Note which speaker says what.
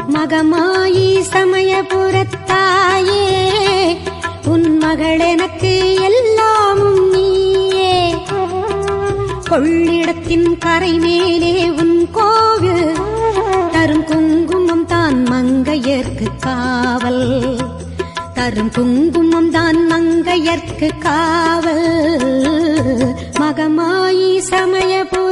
Speaker 1: மகமாயி சமயபுரத்தாயே உன் மகள் எனக்கு எல்லாமும் நீயே. கொள்ளிடத்தின் கரை மேலே உன் கோவில் தரும் குங்குமம் தான் மங்கையர்க்கு காவல். தரும் குங்குமம் தான் மங்கையர்க்கு காவல். மகமாயி சமயபுரத்தாயே